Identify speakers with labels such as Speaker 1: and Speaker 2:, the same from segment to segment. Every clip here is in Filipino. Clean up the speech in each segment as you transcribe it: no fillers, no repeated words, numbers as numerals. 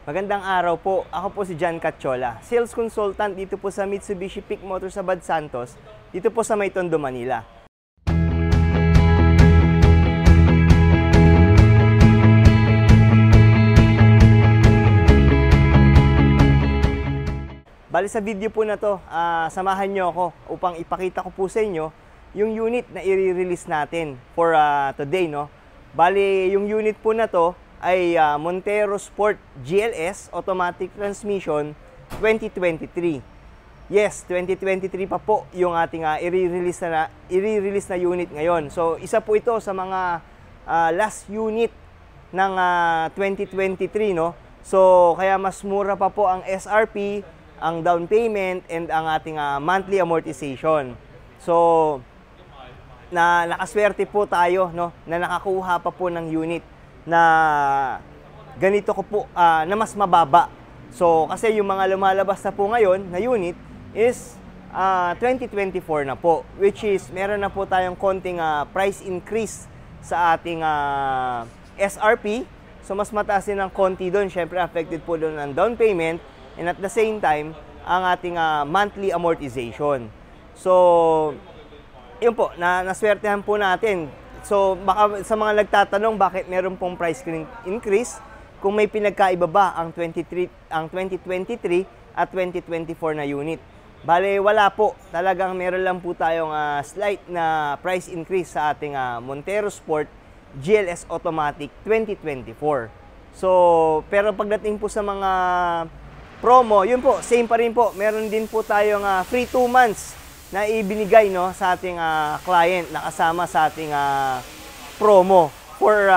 Speaker 1: Magandang araw po. Ako po si John Catchola, sales consultant dito po sa Mitsubishi Peak Motors sa Bad Santos, dito po sa May Tondo, Manila. Bali sa video po na to, samahan nyo ako upang ipakita ko po sa inyo yung unit na i-release natin for today, no? Bali yung unit po na to ay Montero Sport GLS Automatic Transmission 2023. Yes, 2023 pa po yung ating i-release na unit ngayon. So, isa po ito sa mga last unit ng 2023, no? So, kaya mas mura pa po ang SRP, ang down payment, and ang ating monthly amortization. So, nakaswerte po tayo, no, na nakakuha pa po ng unit na ganito ko po, na mas mababa. So, kasi yung mga lumalabas na po ngayon na unit is 2024 na po, which is meron na po tayong konting price increase sa ating SRP. So, mas mataas din ang konti doon. Siyempre, affected po doon ang down payment and at the same time, ang ating monthly amortization. So, yun po, naswertehan po natin. So, baka sa mga nagtatanong bakit meron pong price increase kung may pinagkaiba ba ang 2023 at 2024 na unit. Bale, wala po. Talagang meron lang po tayong slight na price increase sa ating Montero Sport GLS Automatic 2024. So, pero pagdating po sa mga promo, yun po, same pa rin po. Meron din po tayong free 2 months na ibinigay, no, sa ating client na kasama sa ating promo for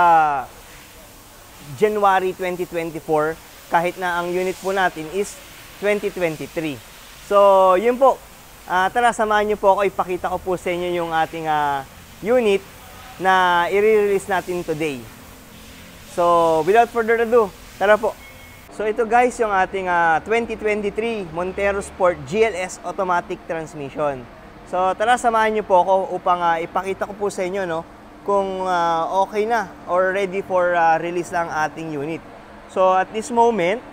Speaker 1: January 2024, kahit na ang unit po natin is 2023. So, yun po. Tara, samahan nyo po ako. Ipakita ko po sa inyo yung ating unit na i-release natin today. So, without further ado, tara po. So ito guys, yung ating 2023 Montero Sport GLS Automatic Transmission. So tara, samahan nyo po ako upang ipakita ko po sa inyo, no, kung okay na or ready for release lang ating unit. So at this moment,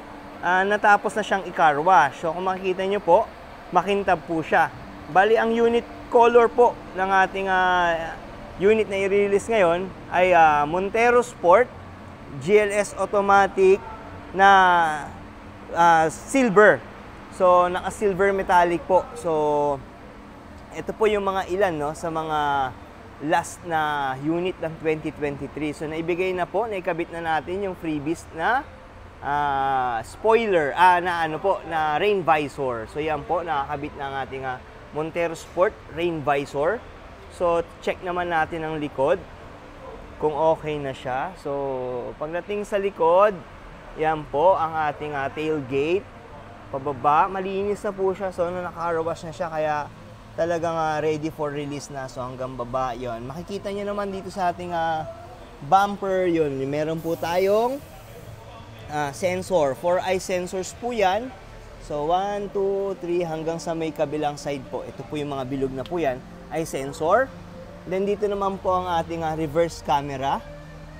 Speaker 1: natapos na siyang i-car wash. So kung makikita nyo po, makintab po siya. Bali ang unit color po ng ating unit na i-release ngayon ay Montero Sport GLS Automatic na silver. So naka-silver metallic po. So ito po yung mga ilan, no, sa mga last na unit ng 2023. So naibigay na po, naikabit na natin yung freebies na spoiler, na rain visor. So yan po, nakakabit na ang ating Montero Sport rain visor. So check naman natin ang likod kung okay na siya. So pagdating sa likod, yan po ang ating tailgate. Pababa, malinis na po siya. So, naka-wash na siya, kaya talagang ready for release na. So, hanggang baba, yon. Makikita nyo naman dito sa ating bumper, yun. Meron po tayong sensor. 4-eye sensors po yan. So, 1, 2, 3, hanggang sa may kabilang side po. Ito po yung mga bilog na po yan, eye sensor. Then, dito naman po ang ating reverse camera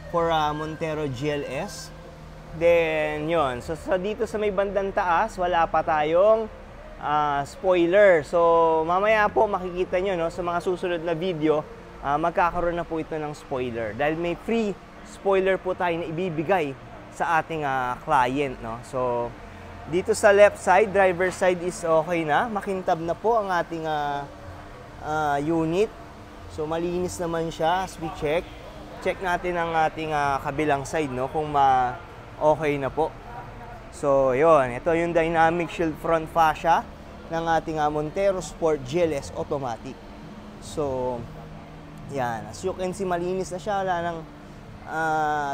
Speaker 1: for Montero GLS. Then, yun. So, dito sa may bandang taas, wala pa tayong spoiler. So, mamaya po makikita nyo, no, sa mga susunod na video, magkakaroon na po ito ng spoiler. Dahil may free spoiler po tayo na ibibigay sa ating client, no. So, dito sa left side, driver side is okay na. Makintab na po ang ating unit. So, malinis naman siya as we check. Check natin ang ating kabilang side, no, kung okay na po. So, yun. Ito yung dynamic shield front fascia ng ating Montero Sport GLS Automatic. So, yan. As you can see, malinis na siya. Wala nang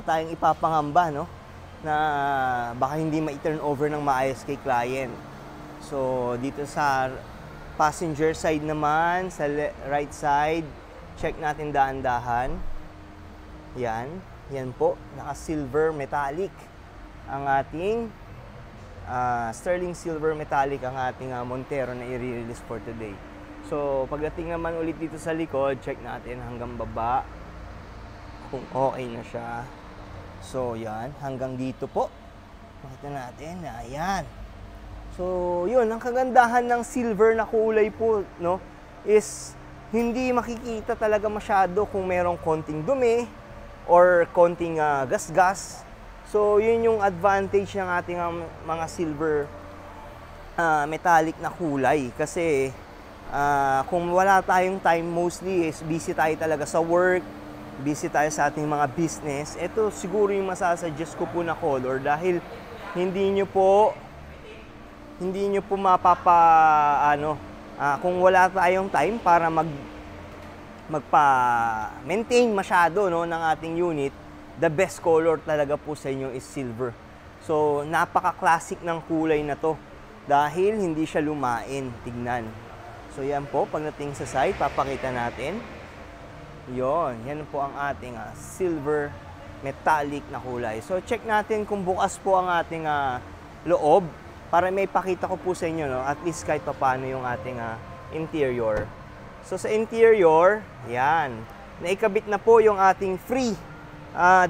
Speaker 1: tayong ipapangamba, no, na baka hindi ma-turn over ng maayos kay client. So, dito sa passenger side naman, sa right side, check natin dahan-dahan. Yan. Yan po. Naka-silver metallic ang ating sterling silver metallic ang ating Montero na i-release for today. So, pagdating naman ulit dito sa likod, check natin hanggang baba kung okay na siya. So, yan. Hanggang dito po. Makita natin, ayan. So, yun, ang kagandahan ng silver na kulay po, no, is hindi makikita talaga masyado kung merong konting dumi or konting gasgas. So, yun yung advantage ng ating mga silver metallic na kulay. Kasi, kung wala tayong time, mostly is busy tayo talaga sa work, busy tayo sa ating mga business. Ito siguro yung masasuggest ko po na color dahil hindi nyo po kung wala tayong time para magpa-maintain masyado, no, ng ating unit, the best color talaga po sa inyo is silver. So, napaka-classic ng kulay na to dahil hindi siya lumain. Tignan. So, yan po, pagdating sa side, papakita natin. Yan po ang ating silver metallic na kulay. So, check natin kung bukas po ang ating loob para may pakita ko po sa inyo, no, at least kahit paano yung ating interior. So, sa interior, yan, naikabit na po yung ating free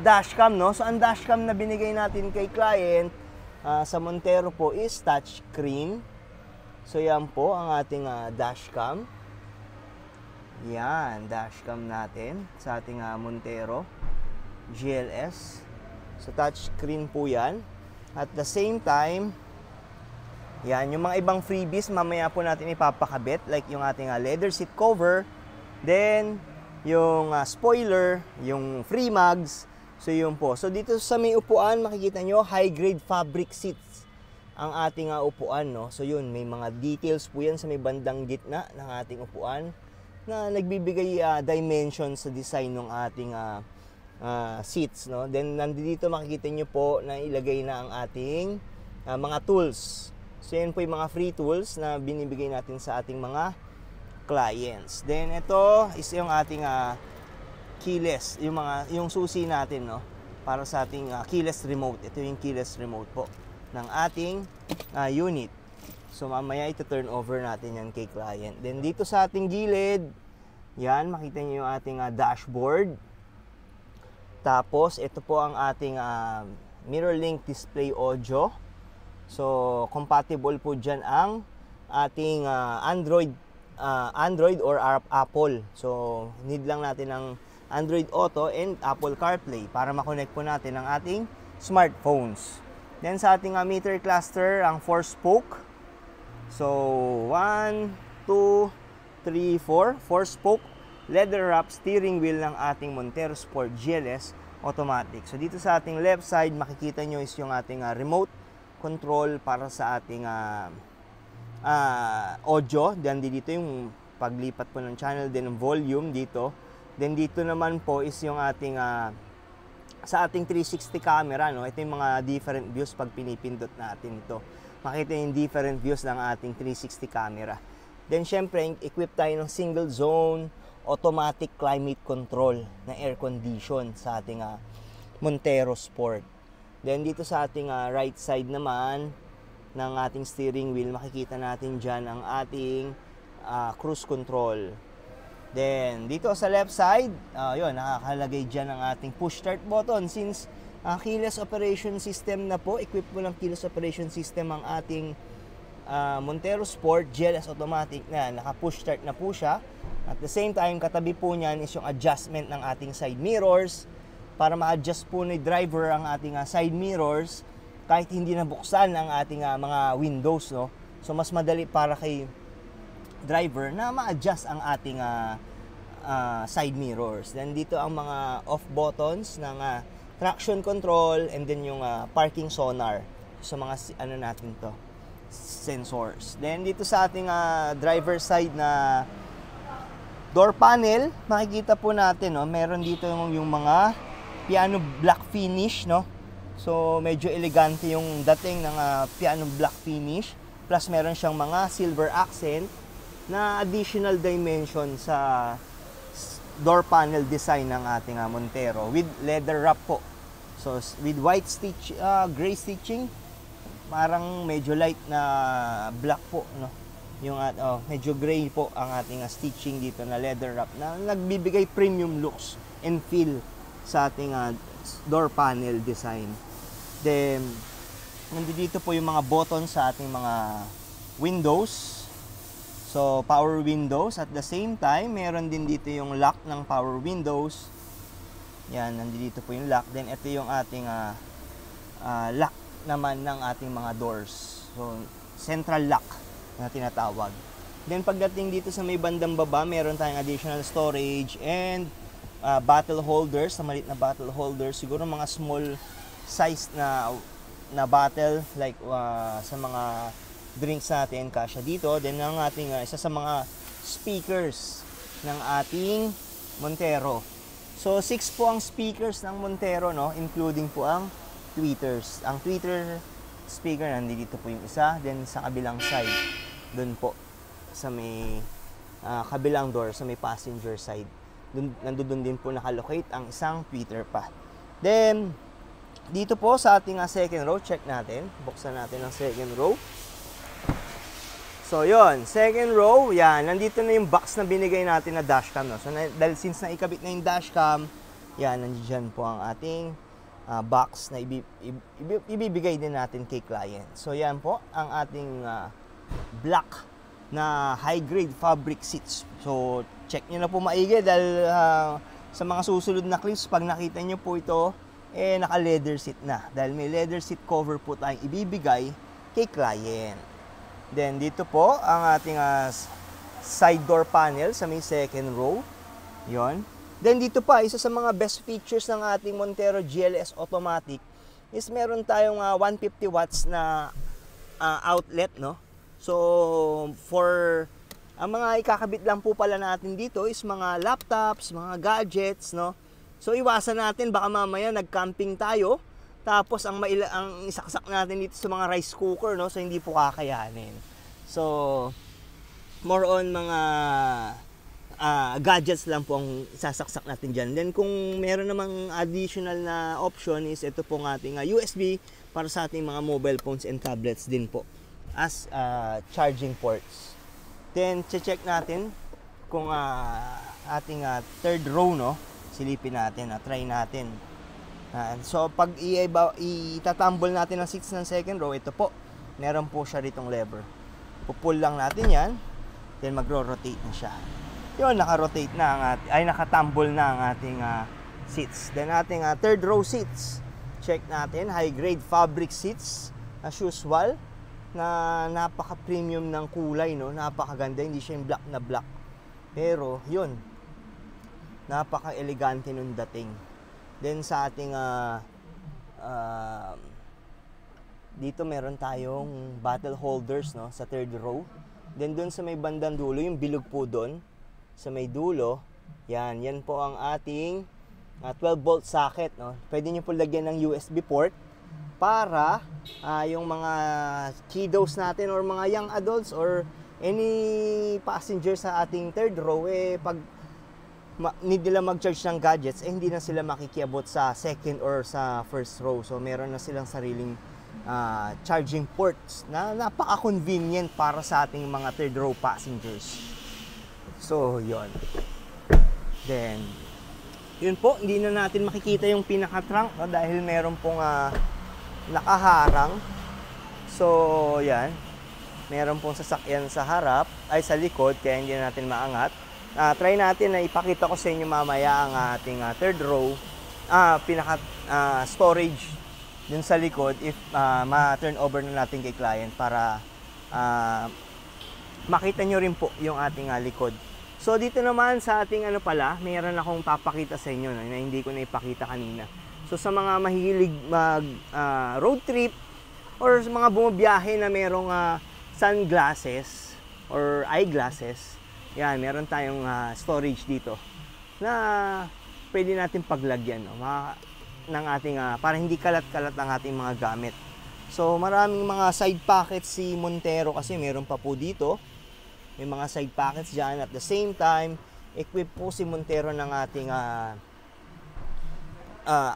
Speaker 1: dashcam, no? So, ang dashcam na binigay natin kay client sa Montero po is touchscreen. So, yan po ang ating dashcam. Yan, dashcam natin sa ating Montero GLS. So, touchscreen po yan. At the same time, yan, yung mga ibang freebies, mamaya po natin ipapakabit. Like yung ating leather seat cover. Then, yung spoiler, yung free mags. So, yun po. So, dito sa may upuan, makikita nyo, high-grade fabric seats ang ating upuan, no? So, yun, may mga details po yan sa may bandang gitna ng ating upuan na nagbibigay dimension sa design ng ating seats, no? Then, nandito makikita nyo po na ilagay na ang ating mga tools. So, yan po yung mga free tools na binibigay natin sa ating mga clients. Then, ito is yung ating keyless, yung susi natin, no, para sa ating keyless remote. Ito yung keyless remote po ng ating unit. So, mamaya ito turn over natin yan kay client. Then, dito sa ating gilid, yan, makita nyo yung ating dashboard. Tapos, ito po ang ating mirror link display audio. So, compatible po dyan ang ating Android or Apple. So, need lang natin ng Android Auto and Apple CarPlay para makonect po natin ang ating smartphones. Then, sa ating meter cluster, ang 4-spoke. So, 1, 2, 3, 4. 4-spoke leather wrap steering wheel ng ating Montero Sport GLS automatic. So, dito sa ating left side, makikita nyo is yung ating remote control para sa ating audio. Then dito yung paglipat po ng channel, then volume dito. Then dito naman po is yung ating sa ating 360 camera, no. Ito yung mga different views pag pinipindot natin ito. Makita yung different views ng ating 360 camera. Then syempre, equip tayo ng single zone automatic climate control na air condition sa ating Montero Sport. Then, dito sa ating right side naman ng ating steering wheel, makikita natin dyan ang ating cruise control. Then, dito sa left side, yun, nakakalagay dyan ang ating push start button. Since keyless operation system na po, equip mo ng keyless operation system ang ating Montero Sport GLS automatic na naka-push start na po siya. At the same time, katabi po niyan is yung adjustment ng ating side mirrors, para ma-adjust po ni driver ang ating side mirrors kahit hindi nabuksan ang ating mga windows, no? So, mas madali para kay driver na ma-adjust ang ating side mirrors. Then, dito ang mga off buttons ng traction control and then yung parking sonar. So, mga natin to, sensors. Then, dito sa ating driver side na door panel, makikita po natin, no? Meron dito yung mga piano black finish, no? So, medyo elegante yung dating ng piano black finish. Plus, meron siyang mga silver accent na additional dimension sa door panel design ng ating Montero with leather wrap po. So, with white stitch, gray stitching, parang medyo light na black po, no? Yung medyo gray po ang ating stitching dito na leather wrap na nagbibigay premium looks and feel sa ating door panel design. Then, nandito po yung mga button sa ating mga windows. So, power windows. At the same time, meron din dito yung lock ng power windows. Yan, nandito po yung lock. Then, ito yung ating lock naman ng ating mga doors. So, central lock na tinatawag. Then, pagdating dito sa may bandang baba, meron tayong additional storage and bottle holders, na maliit na bottle holders. Siguro mga small size na bottle, like sa mga drinks natin, kasya dito. Then ang ating isa sa mga speakers ng ating Montero. So 6 po ang speakers ng Montero, no, including po ang tweeters. Ang tweeter speaker nandito po yung isa, then sa kabilang side doon po sa may kabilang door, sa may passenger side, nandoon din po nakalocate ang isang tweeter pa. Then dito po sa ating second row, check natin, buksan natin ang second row. So, yon, second row, yan, nandito na yung box na binigay natin na dashcam, no? So, dahil since naikabit na yung dashcam, yan, nandiyan po ang ating box na ibibigay din natin kay client. So, yan po ang ating black na high-grade fabric seats. So, check nyo na po maigi dahil sa mga susunod na clips, pag nakita nyo po ito, naka-leather seat na. Dahil may leather seat cover po tayong ibibigay kay client. Then, dito po ang ating side door panel sa may second row. Yon. Then, dito pa, isa sa mga best features ng ating Montero GLS Automatic is meron tayong 150 watts na outlet, no? So, for ang mga ikakabit lang po pala natin dito is mga laptops, mga gadgets, no? So, iwasan natin, baka mamaya nag-camping tayo, tapos ang isaksak natin dito sa mga rice cooker, no? So hindi po kakayanin. So more on mga gadgets lang po ang isasaksak natin diyan. Then kung meron namang additional na option is ito pong ating USB para sa ating mga mobile phones and tablets din po as charging ports. Then check natin kung ating third row, no? Silipin natin, try natin. So, pag itatambol natin ang seats ng second row, ito po, meron po siya ritong lever. Pupull lang natin yan, then magro-rotate na siya. Yun, naka-rotate na nakatambol na ang ating seats. Then, ating third row seats, check natin, high-grade fabric seats, as usual, na napaka-premium ng kulay, no? Napakaganda, hindi siya yung black na black. Pero, yun, napaka-elegante nung dating. Then sa ating dito meron tayong bottle holders, no, sa third row. Then doon sa may bandang dulo, yung bilog po doon sa may dulo, yan po ang ating 12 volt socket, no. Pwede niyo po lagyan ng USB port para yung mga kiddos natin or mga young adults or any passenger sa ating third row, pag need nila mag-charge ng gadgets, hindi na sila makikiabot sa second or sa first row. So, meron na silang sariling charging ports na napaka-convenient para sa ating mga third row passengers. So, yon. Then, yun po, hindi na natin makikita yung pinaka-trunk, no, dahil meron pong nakaharang. So, yan. Meron pong sasakyan sa harap, sa likod, kaya hindi na natin maangat. Try natin na ipakita ko sa inyo mamaya ang ating third row, pinaka storage dun sa likod if ma-turn over na natin kay client para makita nyo rin po yung ating likod. So dito naman sa ating mayroon akong papakita sa inyo na hindi ko na ipakita kanina. So sa mga mahilig mag road trip or sa mga bumabiyahe na merong sunglasses or eyeglasses, yan, meron tayong storage dito na pwede natin paglagyan, no, ng ating para hindi kalat-kalat ang ating mga gamit. So maraming mga side pockets si Montero kasi meron pa po dito. May mga side pockets dyan. At the same time, equip po si Montero ng ating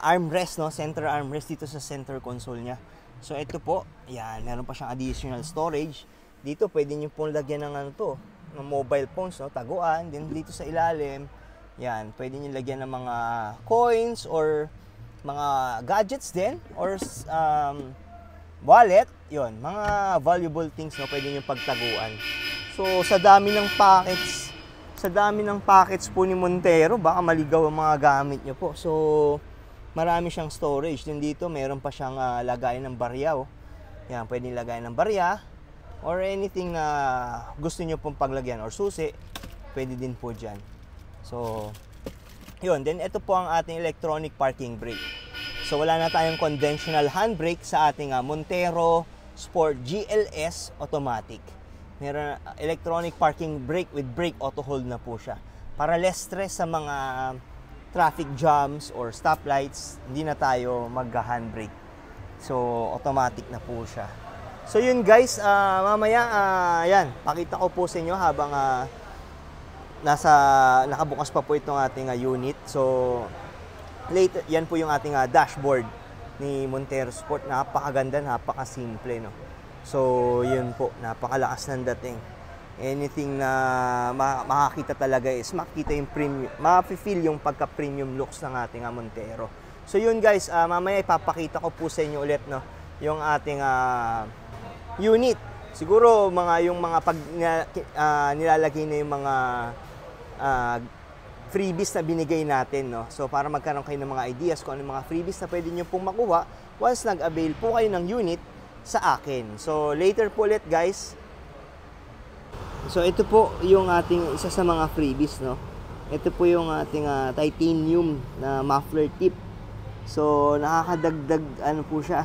Speaker 1: armrest, no? Center armrest dito sa center console niya. So ito po, yan, meron pa siyang additional storage. Dito pwede niyo pong lagyan ng ng mobile phones, no? Taguan. Then dito sa ilalim, yan, pwede niyo lagyan ng mga coins or mga gadgets din or wallet, yon, mga valuable things, no, pwede nyo pagtaguan. So, sa dami ng packets po ni Montero, baka maligaw ang mga gamit nyo po. So, marami siyang storage. Din dito, meron pa siyang lagayan ng barya. Oh. Yan, pwede lagayan ng barya or anything na gusto nyo pong paglagyan or susi, pwede din po dyan. So, yun. Then, ito po ang ating electronic parking brake. So, wala na tayong conventional handbrake sa ating Montero Sport GLS Automatic. Meron electronic parking brake with brake auto hold na po siya. Para less stress sa mga traffic jams or stoplights, hindi na tayo mag-handbrake. So, automatic na po siya. So, yun guys, mamaya, yan, pakita ko po sa inyo habang nakabukas pa po itong ating unit. So, later, yan po yung ating dashboard ni Montero Sport. Napakaganda, napakasimple, no? So, yun po, napakalakas ng dating. Anything na makakita talaga is makikita yung premium, ma-feel yung pagka-premium looks ng ating Montero. So, yun guys, mamaya ipapakita ko po sa inyo ulit, no, yung ating unit. Siguro, yung mga pag nilalagay na yung mga freebies na binigay natin, no? So, para magkaroon kayo ng mga ideas kung ano yung mga freebies na pwede nyo pong makuha once nag-avail po kayo ng unit sa akin. So, later po ulit, guys. So, ito po yung ating isa sa mga freebies, no? Ito po yung ating titanium na muffler tip. So, nakakadagdag, ano po siya,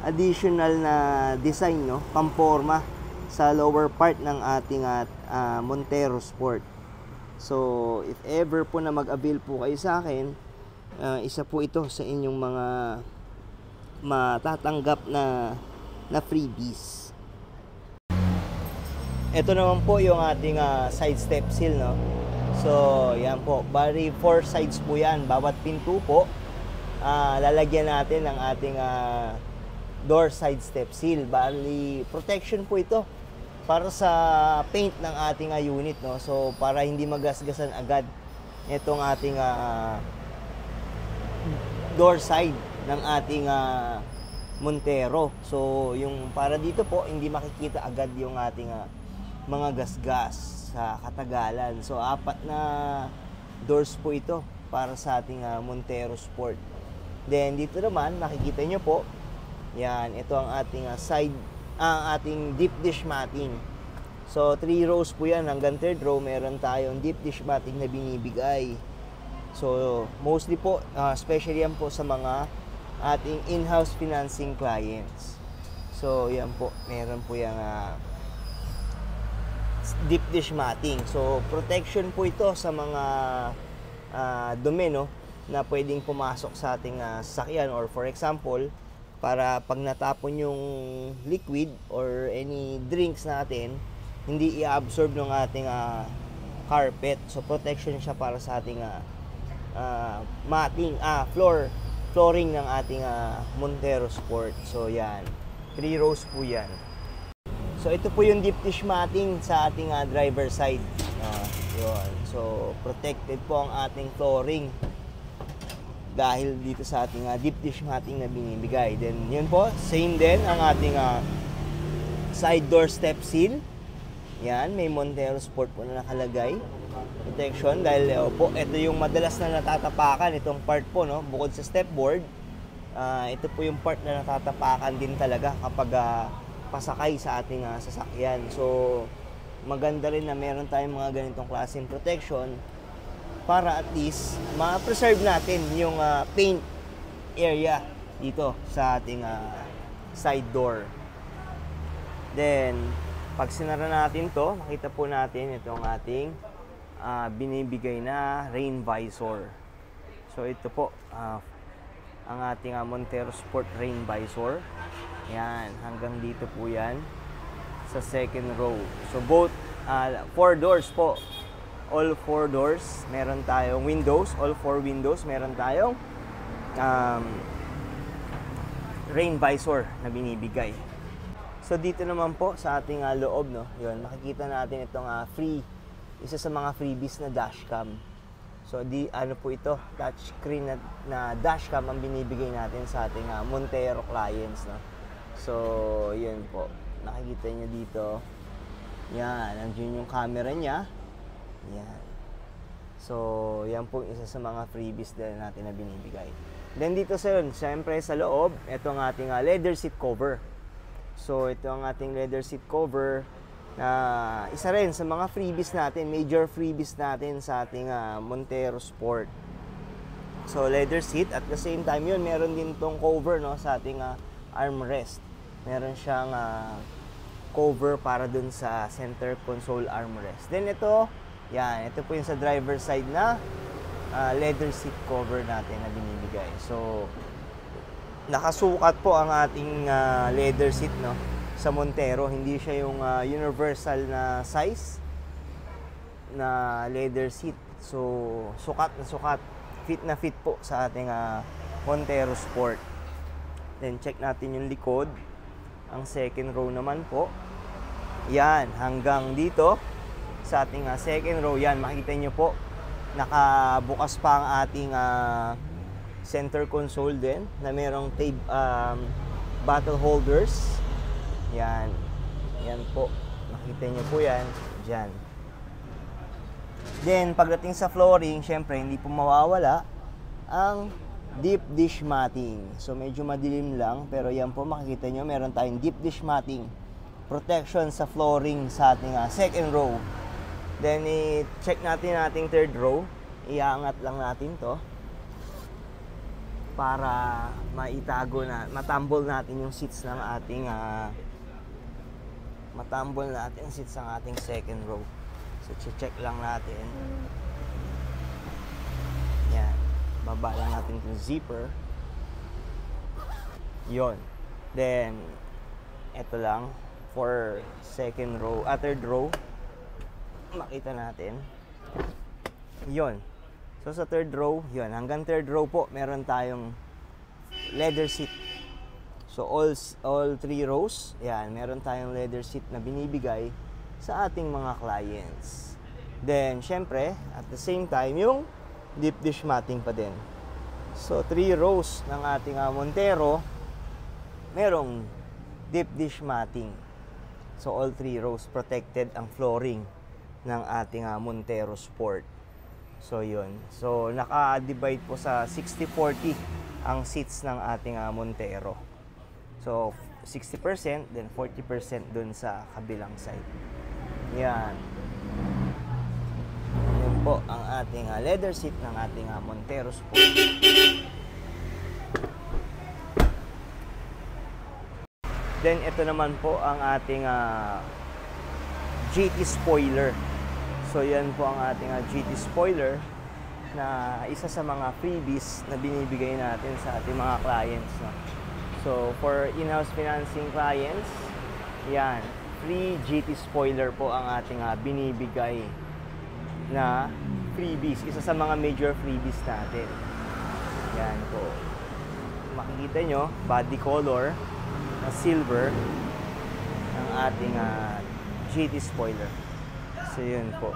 Speaker 1: additional na design, no? Pamporma sa lower part ng ating Montero Sport. So, if ever po na mag-avail po kayo sa akin, isa po ito sa inyong mga matatanggap na freebies. Ito naman po yung ating side step seal, no? So, yan po. Bali, 4 sides po yan. Bawat pinto po, lalagyan natin ng ating door side step seal. Bali, protection po ito para sa paint ng ating unit, no? So, para hindi magasgasan agad itong ating door side ng ating Montero. So, yung para dito po, hindi makikita agad yung ating mga gasgas sa katagalan. So, 4 na doors po ito para sa ating Montero Sport. Then, dito naman, makikita nyo po, yan, ito ang ating ating deep dish matting. So, 3 rows po yan. Hanggang 3rd row, meron tayong deep dish matting na binibigay. So, mostly po, especially yan po sa mga ating in-house financing clients. So, yan po. Meron po yung deep dish matting. So, protection po ito sa mga dumi, no, na pwedeng pumasok sa ating sasakyan. Or for example, para pag natapon yung liquid or any drinks natin, hindi i-absorb ng ating carpet. So, protection siya para sa ating matting, flooring ng ating Montero Sport. So, yan. 3 rows po yan. So, ito po yung deep dish matting sa ating driver side. Yun. So, protected po ang ating flooring dahil dito sa ating deep dish matting na binibigay. Then, yun po, same din ang ating side door step seal. Yan, may Montero Sport po na nakalagay. Protection dahil po, ito yung madalas na natatapakan, itong part po, no, bukod sa step board. Ito po yung part na natatapakan din talaga kapag pasakay sa ating sasakyan. So, maganda rin na meron tayong mga ganitong klaseng protection para at least ma-preserve natin yung paint area dito sa ating side door. Then, pag sinara natin to, makita po natin itong ating binibigay na rain visor. So, ito po ang ating Montero Sport rain visor. Yan, hanggang dito po yan sa 2nd row. So, both 4 doors po. All 4 doors, meron tayong windows. All 4 windows, meron tayong rain visor na binibigay. So, dito naman po sa ating loob, no, yun, makikita natin itong isa sa mga freebies na dashcam. So, ano po ito? Touchscreen na dashcam ang binibigay natin sa ating Montero clients, no. So, yun po. Nakikita nyo dito. Yan, nandiyan yung camera niya. Yan. So, yan po isa sa mga freebies din natin na binibigay. Then dito sa yun, syempre sa loob, ito ang ating leather seat cover. So, ito ang ating leather seat cover na isa rin sa mga freebies natin, major freebies natin sa ating Montero Sport. So, leather seat. At the same time yun, meron din tong cover, no, sa ating armrest. Meron siyang cover para dun sa center console armrest. Then ito, yan, ito po yung sa driver side na leather seat cover natin na binibigay. So, nakasukat po ang ating leather seat, no, sa Montero. Hindi siya yung universal na size na leather seat. So, sukat na sukat. Fit na fit po sa ating Montero Sport. Then, check natin yung likod. Ang second row naman po. Yan, hanggang dito sa ating second row. Yan, makikita nyo po. Nakabukas pa ang ating center console din na merong tape, bottle holders. Yan. Yan po. Makita nyo po yan. Dyan. Then, pagdating sa flooring, syempre, hindi po mawawala ang deep dish matting. So, medyo madilim lang, pero yan po, makikita nyo, meron tayong deep dish matting protection sa flooring sa ating second row. Then, i-check natin ating third row. Iangat lang natin to para maitago na, matambol natin yung seats ng ating matambol natin yung seats ng ating second row. So, check lang natin. Yan. Baba lang natin yung zipper. Yon. Then, eto lang. For second row, third row. Makita natin. Yon. So, sa third row, yon. Hanggang third row po, meron tayong leather seat. So, all three rows, yan, meron tayong leather seat na binibigay sa ating mga clients. Then, syempre, at the same time, yung deep dish matting pa din. So, 3 rows ng ating Montero, merong deep dish matting. So, all 3 rows protected ang flooring ng ating Montero Sport. So, yun. So, naka-divide po sa 60-40 ang seats ng ating Montero. So, 60%, then 40% dun sa kabilang side. Yan. Yan po ang ating leather seat ng ating Montero Sport. Then, ito naman po ang ating GT spoiler. So, yan po ang ating GT spoiler na isa sa mga freebies na binibigay natin sa ating mga clients. No? So, for in-house financing clients, yan, free GT spoiler po ang ating binibigay na freebies. Isa sa mga major freebies natin. Yan po. Makikita nyo, body color na silver ng ating GT spoiler. So, yun po.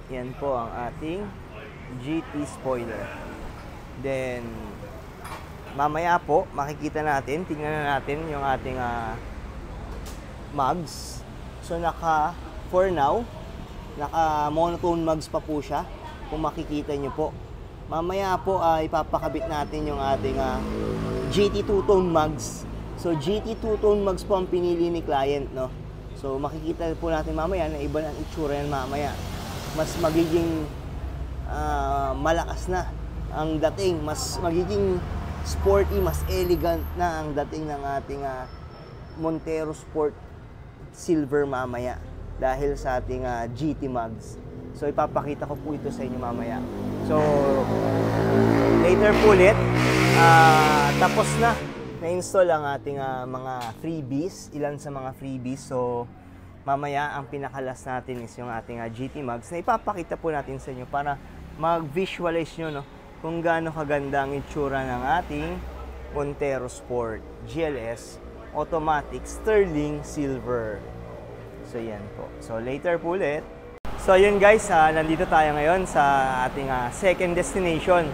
Speaker 1: Yan po ang ating GT spoiler. Then, mamaya po, makikita natin, tingnan na natin yung ating mugs. So, for now, naka-monotone mugs pa po siya. Kung makikita nyo po. Mamaya po, ipapakabit natin yung ating GT two-tone mugs. So, GT two-tone mugs po ang pinili ni client, no? So, makikita po natin mamaya na iba ang itsura yan mamaya. Mas magiging malakas na ang dating. Mas magiging sporty, mas elegant na ang dating ng ating Montero Sport Silver mamaya dahil sa ating GT mugs. So, ipapakita ko po ito sa inyo mamaya. So, later po ulit, tapos na na-install ang ating mga freebies, ilan sa mga freebies. So, mamaya ang pinakalas natin is yung ating GT mugs na ipapakita po natin sa inyo para mag-visualize nyo, no, kung gaano kaganda ang itsura ng ating Montero Sport GLS Automatic Sterling Silver. So, yan po. So, later po ulit. So, yun guys, nandito tayo ngayon sa ating second destination.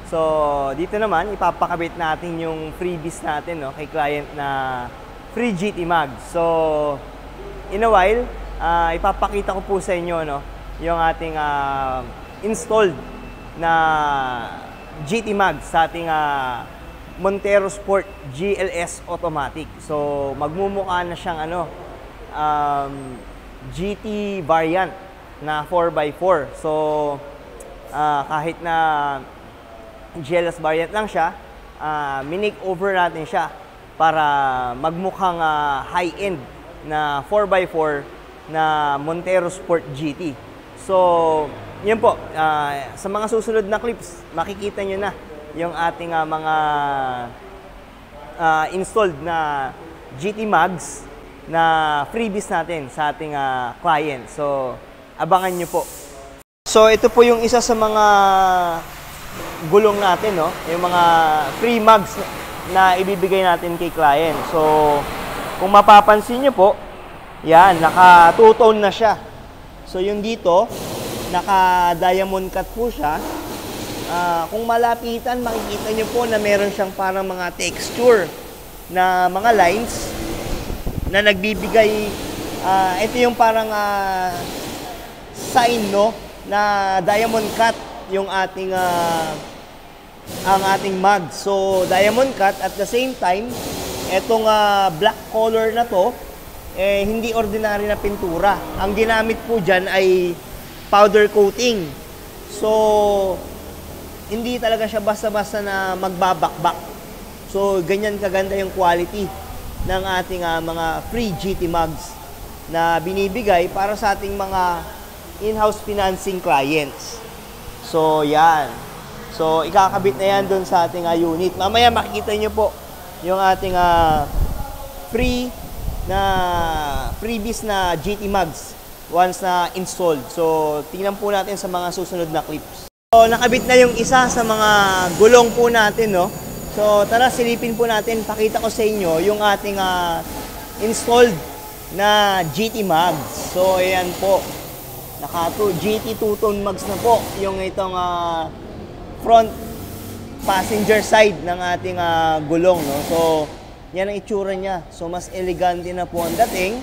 Speaker 1: So, dito naman, ipapakabit natin yung freebies natin, no, kay client na free GT mag. So, in a while, ipapakita ko po sa inyo, no, yung ating installed na GT mag sa ating Montero Sport GLS Automatic. So, magmumukha na siyang GT variant na 4x4. So, kahit na GLS variant lang siya, minake over natin siya para magmukhang high-end na 4x4 na Montero Sport GT. So, yun po, sa mga susunod na clips, makikita nyo na yung ating mga installed na GT mags na freebies natin sa ating client. So, abangan nyo po. So, ito po yung isa sa mga gulong natin, no? Yung mga free mags na ibibigay natin kay client. So, kung mapapansin nyo po, yan, naka two-tone na siya. So, yung dito, naka diamond cut po siya. Kung malapitan, makikita nyo po na meron siyang parang mga texture na mga lines na nagbibigay, ito yung parang sign, no, na diamond cut yung ating ang ating mag. So, diamond cut at the same time, etong black color na to, hindi ordinary na pintura. Ang ginamit po dyan ay powder coating. So, hindi talaga siya basta-basta na magbabakbak. So, ganyan kaganda yung quality ng ating mga free GT mags na binibigay para sa ating mga in-house financing clients. So, yan. So, ikakabit na yan doon sa ating unit. Mamaya makikita nyo po yung ating freebies na GT mags once na installed. So, tingnan po natin sa mga susunod na clips. So, nakabit na yung isa sa mga gulong po natin, no? So, tara, silipin po natin. Pakita ko sa inyo yung ating installed na GT mags. So, ayan po. GT two-tone mags na po yung itong front passenger side ng ating gulong, no? So, yan ang itsura niya. So, mas elegante na po ang dating.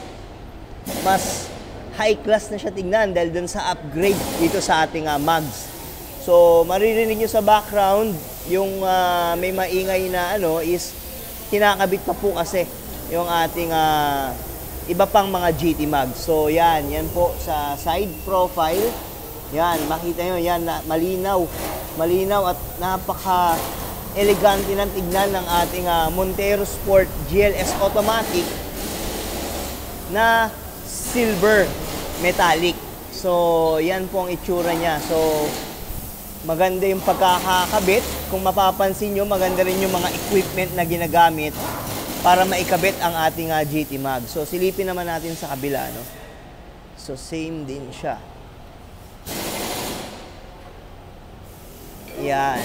Speaker 1: Mas high class na siya tingnan dahil dun sa upgrade dito sa ating mags. So, maririnig nyo sa background, yung may maingay na is kinakabit pa po kasi yung ating iba pang mga GT mags. So, yan po sa side profile. Yan, makita nyo, yan, malinaw. Malinaw at napaka-elegante ng tignan ng ating Montero Sport GLS Automatic na silver metallic. So, yan po ang itsura niya. So, maganda yung pagkakakabit. Kung mapapansin nyo, maganda rin yung mga equipment na ginagamit para maikabit ang ating GT mag. So, silipin naman natin sa kabila, no? So, same din siya. Yan.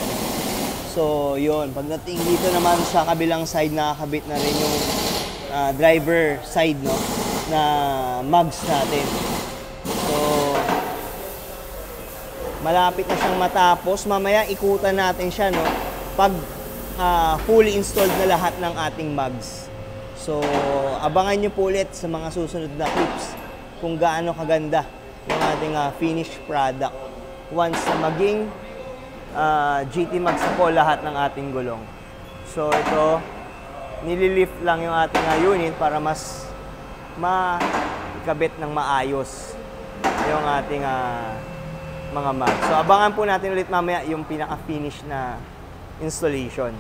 Speaker 1: So, yun. Pagdating dito naman sa kabilang side, nakakabit na rin yung driver side, no, na mags natin. So, malapit na siyang matapos. Mamaya, ikutan natin siya, no, pag fully installed na lahat ng ating mags. So, abangan nyo po ulit sa mga susunod na clips kung gaano kaganda yung ating finished product once na maging GT mags na po lahat ng ating gulong. So, ito, nililift lang yung ating unit para mas makabit ng maayos yung ating mga mags. So, abangan po natin ulit mamaya yung pinaka-finish na installation.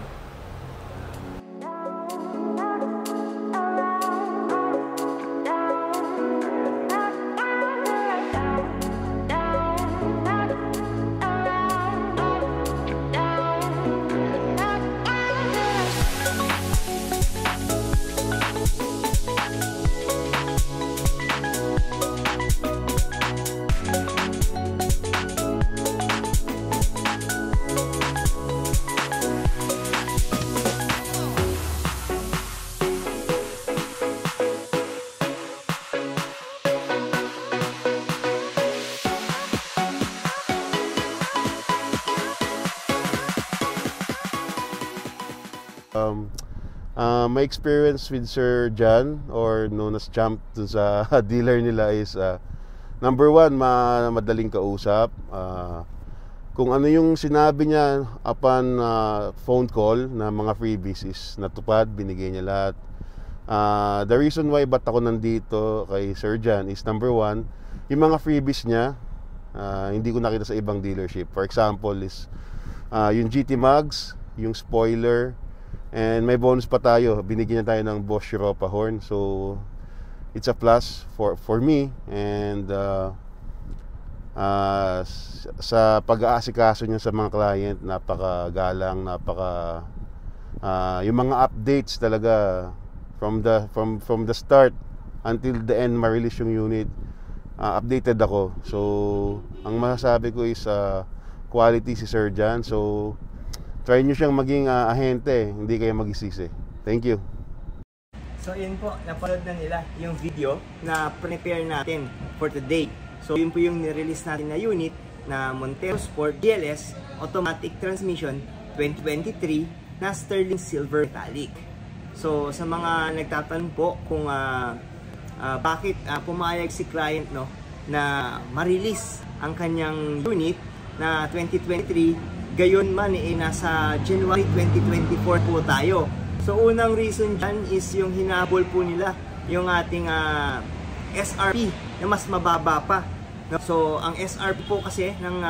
Speaker 2: my experience with Sir John, or known as Champ dun sa dealer nila, is number one, madaling kausap. Kung ano yung sinabi niya upon phone call na mga freebies is natupad, binigay niya lahat. The reason why ba't ako nandito kay Sir John is number one, yung mga freebies niya, hindi ko nakita sa ibang dealership. For example is yung GT Mags, yung spoiler, and may bonus pa tayo. Binigyan na tayo ng Bosch Europa horn. So it's a plus for me. And sa pag-aasikaso niya sa mga client, napakagalang, yung mga updates talaga from the start until the end, ma-release yung unit, updated ako. So ang masasabi ko is quality si Sir John. So try nyo siyang maging ahente, hindi kayo magsisisi. Thank you.
Speaker 1: So yun po, napanood na nila yung video na prepare natin for today. So yun po yung nirelease natin na unit na Montero Sport GLS Automatic Transmission 2023 na Sterling Silver Metallic. So sa mga nagtatanong po kung bakit pumayag si client, no, na ma-release ang kanyang unit na 2023, gayon man nasa January 2024 po tayo. So unang reason dyan is yung hinabol po nila yung ating SRP na mas mababa pa. So ang SRP po kasi ng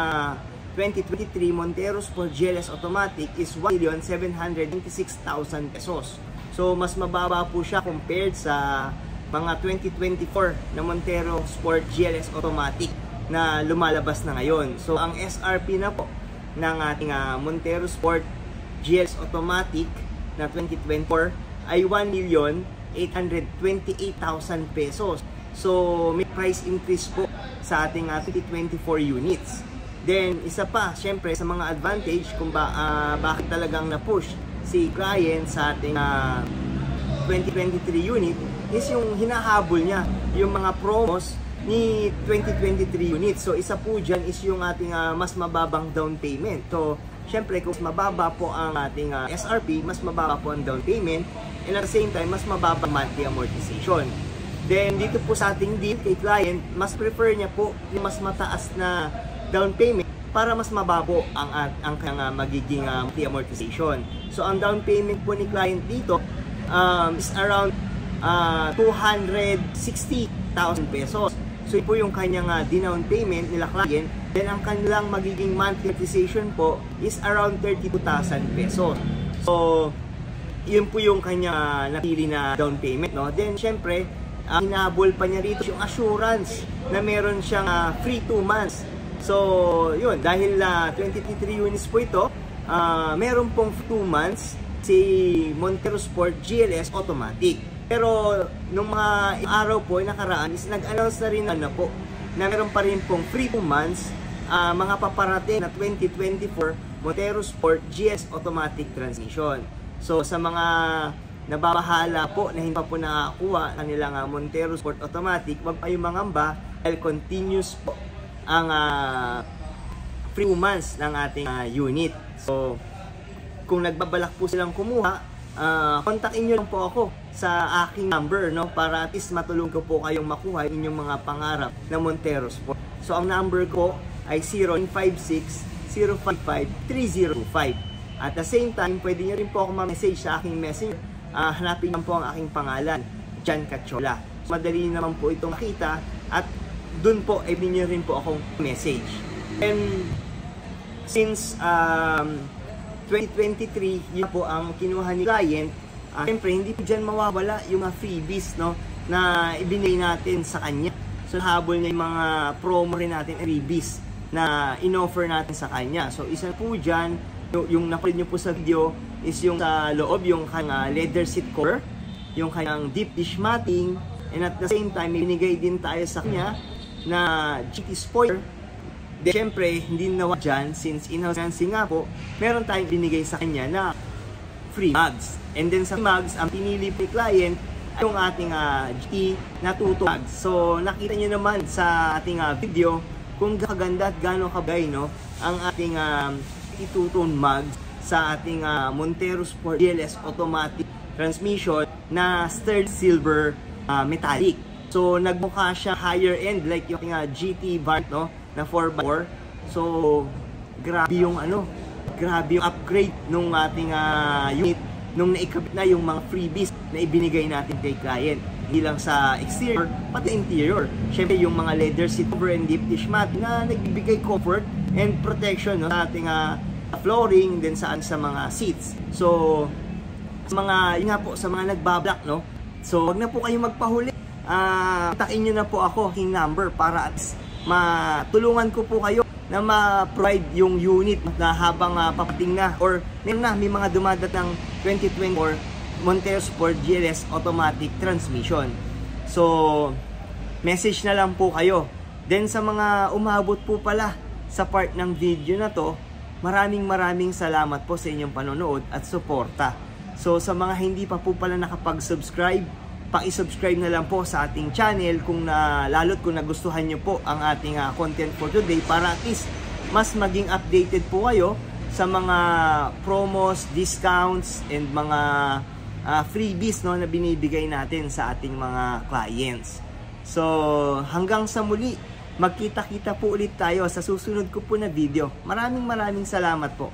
Speaker 1: 2023 Montero Sport GLS Automatic is 1,796,000 pesos. So mas mababa po siya compared sa mga 2024 na Montero Sport GLS Automatic na lumalabas na ngayon. So ang SRP na po ng ating Montero Sport GLS Automatic na 2024 ay 1,828,000 pesos. So may price increase po sa ating 2024 units. Then isa pa, syempre sa mga advantage kung bakit talagang na-push si client sa ating 2023 unit is yung hinahabol niya yung mga promos ni 2023 units. So isa po dyan is yung ating mas mababang down payment. So syempre kung mas mababa po ang ating SRP, mas mababa po ang down payment, and at the same time mas mababa monthly amortization. Then dito po sa ating deal kay client, mas prefer niya po yung mas mataas na down payment para mas mababo ang kanyang magiging monthly amortization. So ang down payment po ni client dito is around 260,000 pesos. So ito po yung kanyang dinown payment nila client. Then ang kanilang magiging monthly amortization po is around 32,000 pesos. So yun po yung kanyang napili na down payment, no? Then syempre hinabol pa niya rito yung assurance na meron siyang free 2 months. So yun, dahil 23 units po ito, meron pong 2 months si Montero Sport GLS Automatic. Pero nung mga araw po nakaraan is nag-announce na rin na po na meron pa rin pong free 2 months mga paparating na 2024 Montero Sport GS Automatic Transmission. So sa mga nababahala po na hindi pa po nakakuha kanilang Montero Sport Automatic, wag pa yung mangamba dahil continuous po ang free 2 months ng ating unit. So kung nagbabalak po silang kumuha, kontakin nyo lang po ako sa aking number, no, para at least matulong ko po kayong makuha inyong mga pangarap na Montero Sport. So ang number ko ay 0956-055-3025. At the same time, pwede nyo rin po ako ma-message sa aking messenger. Hanapin lang po ang aking pangalan, John Cachola. So, madali naman po itong makita at dun po ay binyo rin po akong message. And since 2023, yun po ang kinuha ni client, siyempre hindi po dyan mawawala yung mga freebies, no, na ibinigay natin sa kanya. So habol niya yung mga promo rin natin, freebies na in-offer natin sa kanya. So isa po dyan, yung napanood nyo po sa video is yung sa loob, yung kanyang leather seat cover, yung kanyang deep dish matting, and at the same time may binigay din tayo sa kanya na GT spoiler. Then syempre hindi nawa dyan, since in-house financing nga po, meron tayong binigay sa kanya na free mugs. And then sa mugs, ang pinili po ni client ay yung ating GT na tuto mugs. So nakita nyo naman sa ating video kung kaganda at gano'ng kabay, no, ang ating two-tone mugs sa ating Montero Sport GLS automatic transmission na stirred silver metallic. So nagmukha siya higher end like yung GT variant, no, na 4x4. So grabe yung upgrade nung ating unit nung naikabit na yung mga freebies na ibinigay natin kay client. Hindi lang sa exterior, pati interior. Syempre yung mga leather seat cover and deep dish mat na nagbibigay comfort and protection, no, sa ating flooring din sa mga seats. So sa mga sa mga nagbablock, no. So wag na po kayong magpahuli. Takin nyo na po ako king number para at matulungan ko po kayo na ma-provide yung unit na habang papating na or may mga dumadatang 2024 Montero Sport GLS automatic transmission. So message na lang po kayo. Then sa mga umabot po pala sa part ng video na to, maraming salamat po sa inyong panonood at suporta. So sa mga hindi pa po pala nakapag-subscribe, paki-subscribe na lang po sa ating channel kung lalo't kung nagustuhan nyo po ang ating content for today para at least mas maging updated po kayo sa mga promos, discounts, and mga freebies, no, na binibigay natin sa ating mga clients. So hanggang sa muli, magkita-kita po ulit tayo sa susunod ko po na video. Maraming salamat po.